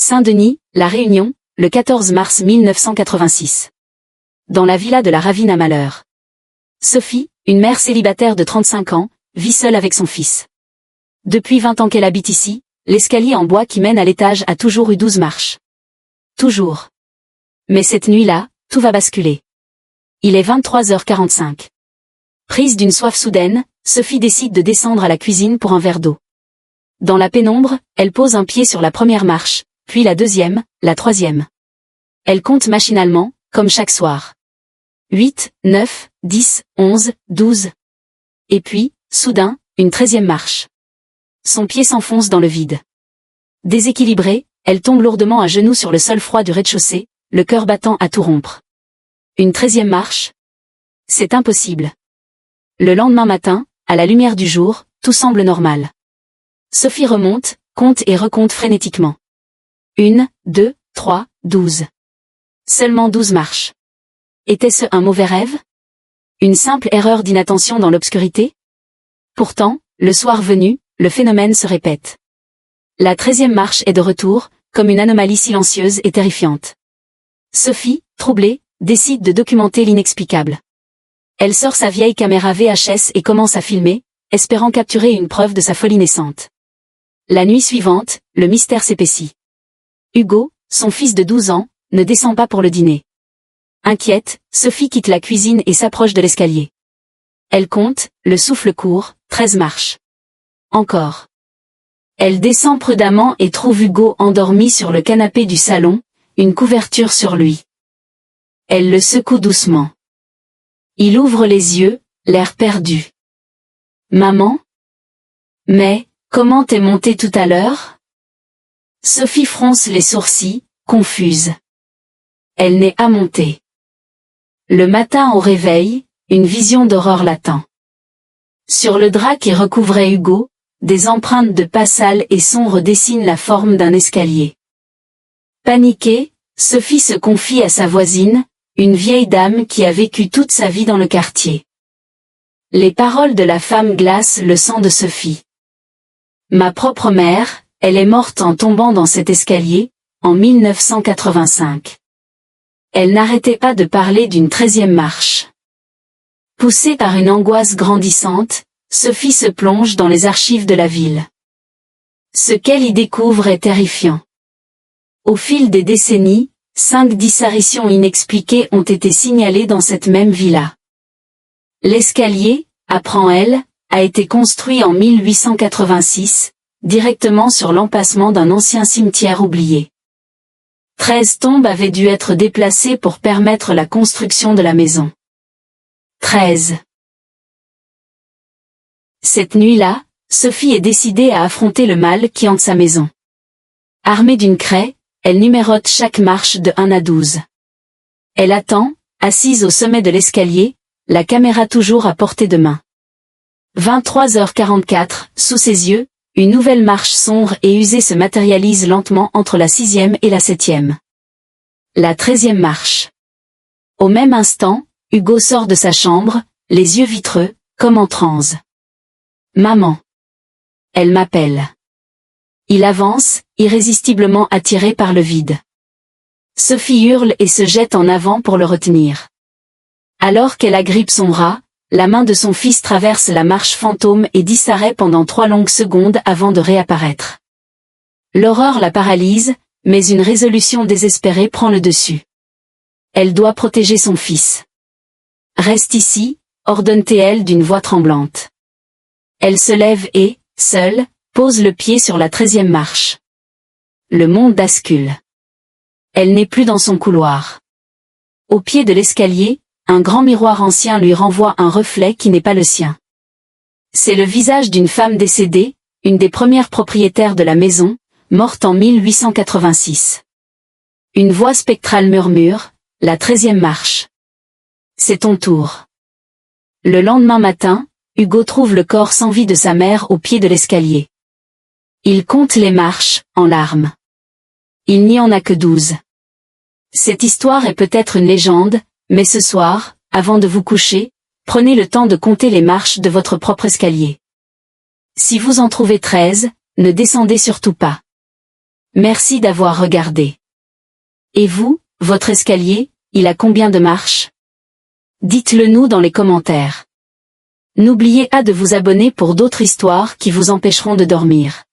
Saint-Denis, La Réunion, le 14 mars 1986. Dans la villa de la Ravine à Malheur. Sophie, une mère célibataire de 35 ans, vit seule avec son fils. Depuis 20 ans qu'elle habite ici, l'escalier en bois qui mène à l'étage a toujours eu 12 marches. Toujours. Mais cette nuit-là, tout va basculer. Il est 23h45. Prise d'une soif soudaine, Sophie décide de descendre à la cuisine pour un verre d'eau. Dans la pénombre, elle pose un pied sur la première marche, puis la deuxième, la troisième. Elle compte machinalement, comme chaque soir. 8, 9, 10, 11, 12. Et puis, soudain, une 13e marche. Son pied s'enfonce dans le vide. Déséquilibrée, elle tombe lourdement à genoux sur le sol froid du rez-de-chaussée, le cœur battant à tout rompre. Une 13e marche? C'est impossible. Le lendemain matin, à la lumière du jour, tout semble normal. Sophie remonte, compte et recompte frénétiquement. 1, 2, 3, 12. Seulement 12 marches. Était-ce un mauvais rêve? Une simple erreur d'inattention dans l'obscurité? Pourtant, le soir venu, le phénomène se répète. La 13e marche est de retour, comme une anomalie silencieuse et terrifiante. Sophie, troublée, décide de documenter l'inexplicable. Elle sort sa vieille caméra VHS et commence à filmer, espérant capturer une preuve de sa folie naissante. La nuit suivante, le mystère s'épaissit. Hugo, son fils de 12 ans, ne descend pas pour le dîner. Inquiète, Sophie quitte la cuisine et s'approche de l'escalier. Elle compte, le souffle court, 13 marches. Encore. Elle descend prudemment et trouve Hugo endormi sur le canapé du salon, une couverture sur lui. Elle le secoue doucement. Il ouvre les yeux, l'air perdu. Maman? Mais, comment t'es montée tout à l'heure? Sophie fronce les sourcils, confuse. Elle n'est pas montée. Le matin au réveil, une vision d'horreur l'attend. Sur le drap qui recouvrait Hugo, des empreintes de pas sales et sombres dessinent la forme d'un escalier. Paniquée, Sophie se confie à sa voisine, une vieille dame qui a vécu toute sa vie dans le quartier. Les paroles de la femme glacent le sang de Sophie. Ma propre mère, elle est morte en tombant dans cet escalier, en 1985. Elle n'arrêtait pas de parler d'une 13e marche. Poussée par une angoisse grandissante, Sophie se plonge dans les archives de la ville. Ce qu'elle y découvre est terrifiant. Au fil des décennies, 5 disparitions inexpliquées ont été signalées dans cette même villa. L'escalier, apprend-elle, a été construit en 1886, directement sur l'emplacement d'un ancien cimetière oublié. 13 tombes avaient dû être déplacées pour permettre la construction de la maison. 13. Cette nuit-là, Sophie est décidée à affronter le mal qui hante sa maison. Armée d'une craie, elle numérote chaque marche de 1 à 12. Elle attend, assise au sommet de l'escalier, la caméra toujours à portée de main. 23h44, sous ses yeux, une nouvelle marche sombre et usée se matérialise lentement entre la 6e et la 7e. La 13e marche. Au même instant, Hugo sort de sa chambre, les yeux vitreux, comme en transe. Maman. Elle m'appelle. Il avance, irrésistiblement attiré par le vide. Sophie hurle et se jette en avant pour le retenir. Alors qu'elle agrippe son bras, la main de son fils traverse la marche fantôme et disparaît pendant 3 longues secondes avant de réapparaître. L'horreur la paralyse, mais une résolution désespérée prend le dessus. Elle doit protéger son fils. Reste ici, ordonne-t-elle d'une voix tremblante. Elle se lève et, seule, pose le pied sur la 13e marche. Le monde bascule. Elle n'est plus dans son couloir. Au pied de l'escalier, un grand miroir ancien lui renvoie un reflet qui n'est pas le sien. C'est le visage d'une femme décédée, une des premières propriétaires de la maison, morte en 1886. Une voix spectrale murmure, la 13e marche. C'est ton tour. Le lendemain matin, Hugo trouve le corps sans vie de sa mère au pied de l'escalier. Il compte les marches, en larmes. Il n'y en a que 12. Cette histoire est peut-être une légende, mais ce soir, avant de vous coucher, prenez le temps de compter les marches de votre propre escalier. Si vous en trouvez 13, ne descendez surtout pas. Merci d'avoir regardé. Et vous, votre escalier, il a combien de marches? Dites-le nous dans les commentaires. N'oubliez pas de vous abonner pour d'autres histoires qui vous empêcheront de dormir.